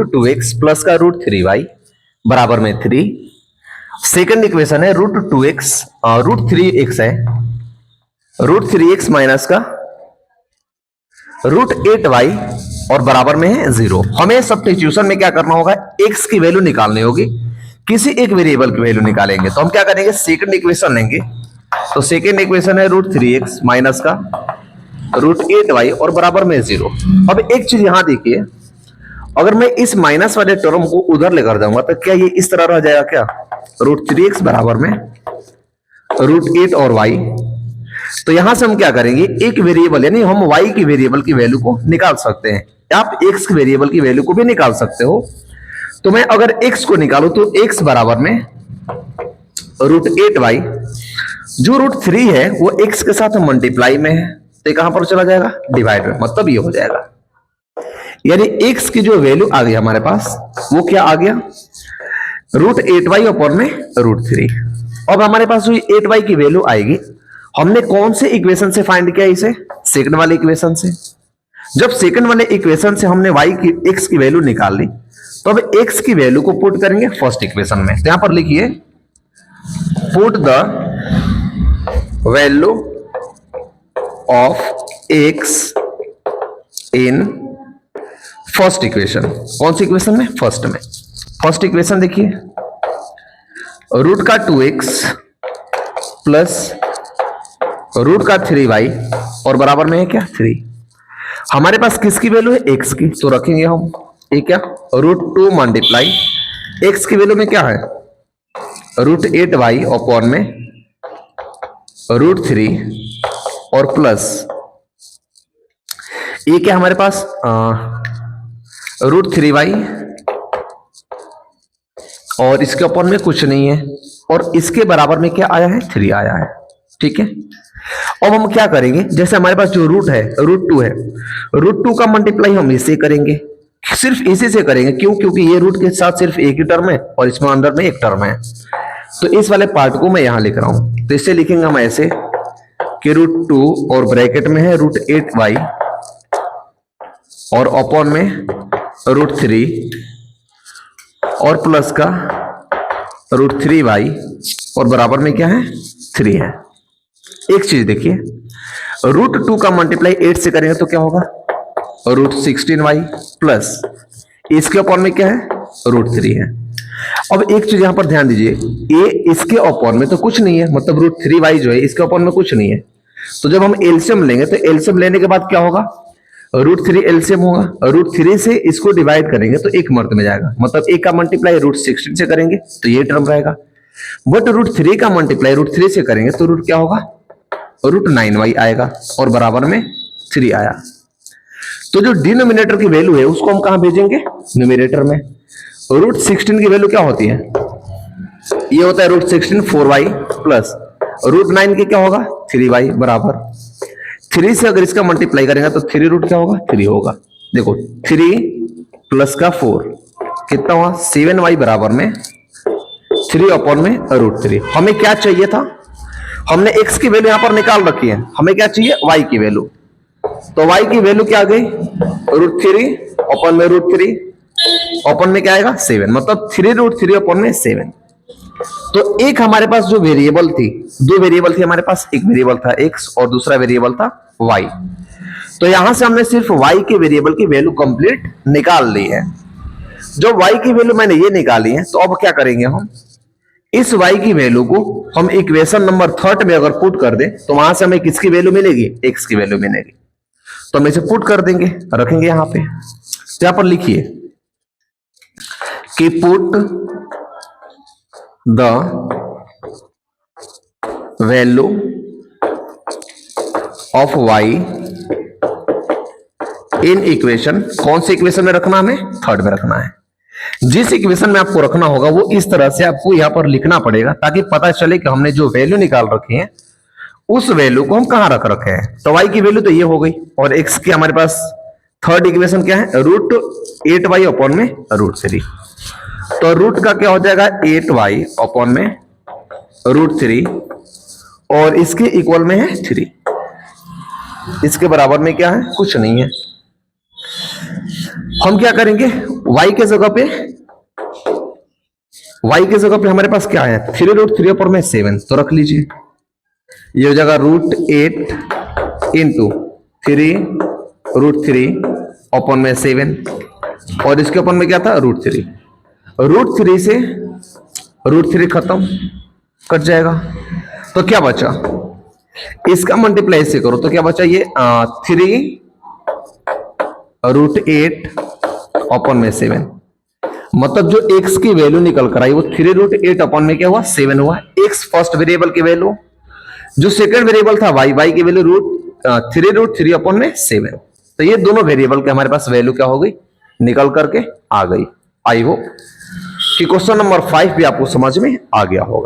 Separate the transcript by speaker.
Speaker 1: 2x plus का root 3y बराबर में 3। सेकंड इक्वेशन है रूट 2x रूट 3x है, रूट 3x माइनस का रूट 8y और बराबर में है 0। हमें सब्स्टिट्यूशन में क्या करना होगा, x की वैल्यू निकालनी होगी, किसी एक वेरिएबल की वैल्यू निकालेंगे। तो हम क्या करेंगे, सेकंड इक्वेशन लेंगे। तो सेकंड इक्वेशन है रूट 3x माइनस का रूट 8y और बराबर में 0। अब एक चीज यहां देखिए, अगर मैं इस माइनस वाले टर्म को उधर लेकर जाऊंगा तो क्या ये इस तरह रह जाएगा, क्या रूट 3x बराबर में रूट 8 और y। तो यहां से हम क्या करेंगे, एक वेरिएबल यानी हम y की वेरिएबल की वैल्यू को निकाल सकते हैं, आप x की वेरिएबल की वैल्यू को भी निकाल सकते हो। तो मैं अगर x को निकालू तो x बराबर में रूट 8y, जो रूट 3 है वो x के साथ मल्टीप्लाई में है, तो कहां पर चला जाएगा, डिवाइड में, मतलब ये हो जाएगा। यानी x की जो वैल्यू आ गई हमारे पास वो क्या आ गया, रूट 8y अपॉन में रूट 3। अब हमारे पास जो 8y की वैल्यू आएगी, हमने कौन से इक्वेशन से फाइंड किया इसे, सेकंड वाले इक्वेशन से। जब सेकंड वाले इक्वेशन से हमने y की x की वैल्यू निकाल ली, तो अब x की वैल्यू को पुट करेंगे फर्स्ट इक्वेशन में। तो यहां पर लिखिए put the value of x in first equation. कौन सी इक्वेशन में, फर्स्ट में। फर्स्ट इक्वेशन देखिए, रूट का 2x प्लस रूट का 3y और बराबर में है क्या 3। हमारे पास किसकी वैल्यू है, x की, तो रखेंगे हम ये क्या, रूट 2 मल्टीप्लाई x की वैल्यू में क्या है रूट 8y अपॉन में रूट 3 और प्लस ये क्या हमारे पास रूट 3y और इसके अपॉन में कुछ नहीं है, और इसके बराबर में क्या आया है 3 आया है। ठीक है, अब हम क्या करेंगे, जैसे हमारे पास जो रूट है रूट 2 है, रूट 2 का मल्टीप्लाई हम इससे करेंगे, सिर्फ इसी से करेंगे। क्यों, क्योंकि ये रूट के साथ सिर्फ एक ही टर्म है और इसमें अंदर में एक टर्म है। तो इस वाले पार्ट को मैं यहां लिख रहा हूं, तो इससे लिखेंगे हम ऐसे कि रूट 2 और ब्रैकेट में है रूट 8y और अपॉन में रूट 3 और प्लस का रूट 3y और बराबर में क्या है 3 है। एक चीज देखिए, रूट 2 का मल्टीप्लाई 8 से करेंगे तो क्या होगा रूट 16y प्लस इसके अपॉन में क्या है रूट 3 है। अब एक चीज यहां पर ध्यान दीजिए, ये इसके अपॉन में तो कुछ नहीं है, मतलब रूट 3y जो है इसके अपॉन में कुछ नहीं है। तो जब हम एलसीएम लेंगे तो एलसीएम लेने के बाद क्या होगा, रूट 3 एलसीएम होगा, रूट 3 से इसको डिवाइड करेंगे तो एक मर्द में जाएगा, मतलब एक का मल्टीप्लाई रूट 16 से करेंगे तो ये टर्म रहेगा। बट रूट 3 का मल्टीप्लाई रूट 3 से करेंगे तो रूट क्या होगा रूट 9y आएगा और बराबर में 3 आया। तो जो डिनोमिनेटर की वैल्यू है उसको हम कहां भेजेंगे, न्यूमरेटर में। रूट 16 की वैल्यू क्या होती है, ये होता है रूट 16 4y प्लस रूट 9 की क्या होगा 3y बराबर 3 से अगर इसका मल्टीप्लाई करेंगे तो 3 रूट क्या होगा 3 होगा। देखो 3 प्लस का 4 कितना हुआ 7y बराबर में 3 अपॉन में रूट 3। हमें क्या चाहिए था, हमने x की वैल्यू यहां पर निकाल रखी है, हमें क्या चाहिए y की वैल्यू। तो y की वैल्यू क्या आ गई रूट 3 अपॉन में रूट 3 अपॉन में क्या आएगा 7, मतलब 3 रूट 3 अपॉन में 7। तो एक हमारे पास जो वेरिएबल थी, दो वेरिएबल थी हमारे पास, एक वेरिएबल था x और दूसरा वेरिएबल था y। तो यहां से हमने सिर्फ y के वेरिएबल की वैल्यू कंप्लीट निकाल ली है। जब y की वैल्यू मैंने ये निकाली है तो अब क्या करेंगे, हम इस y की वैल्यू को हम इक्वेशन नंबर 3 में अगर पुट कर दें तो वहां से हमें किसकी वैल्यू मिलेगी, x की वैल्यू मिलेगी। तो हम इसे पुट कर देंगे, रखेंगे यहां पे। तो यहां पर लिखिए कि put the value of y in equation. कौन सी इक्वेशन में रखना, हमें 3rd में रखना है। जिस इक्वेशन में आपको रखना होगा वो इस तरह से आपको यहां पर लिखना पड़ेगा ताकि पता चले कि हमने जो वैल्यू निकाल रखी है उस वैल्यू को हम कहां रख रखे हैं। तो y की वैल्यू तो ये हो गई, और x की हमारे पास 3rd इक्वेशन क्या है रूट 8y अपॉन में रूट 3। तो रूट का क्या हो जाएगा 8y अपॉन में रूट 3 और इसके इक्वल में है 3, इसके बराबर में क्या है कुछ नहीं है। हम क्या करेंगे, y के जगह पे हमारे पास क्या है, 3√3 ऊपर में 7, तो रख लीजिए ये हो जाएगा √8 इंटू 3√3 अपन में 7, और इसके अपन में क्या था, √3। √3 से √3 खत्म, कट जाएगा, तो क्या बचा, इसका मल्टीप्लाई से करो तो क्या बचा, ये 3√8 अपन में 7, मतलब जो x की वैल्यू निकल कर आई वो 3√8 अपन में क्या हुआ, 7 हुआ। x फर्स्ट वेरिएबल की वैल्यू, जो सेकंड वेरिएबल था y की वैल्यू 3√3 अपन में 7। तो ये दोनों वेरिएबल के हमारे पास वैल्यू क्या हो गई, निकल करके आ गई। आई होप कि क्वेश्चन नंबर 5 भी आपको समझ में आ गया होगा।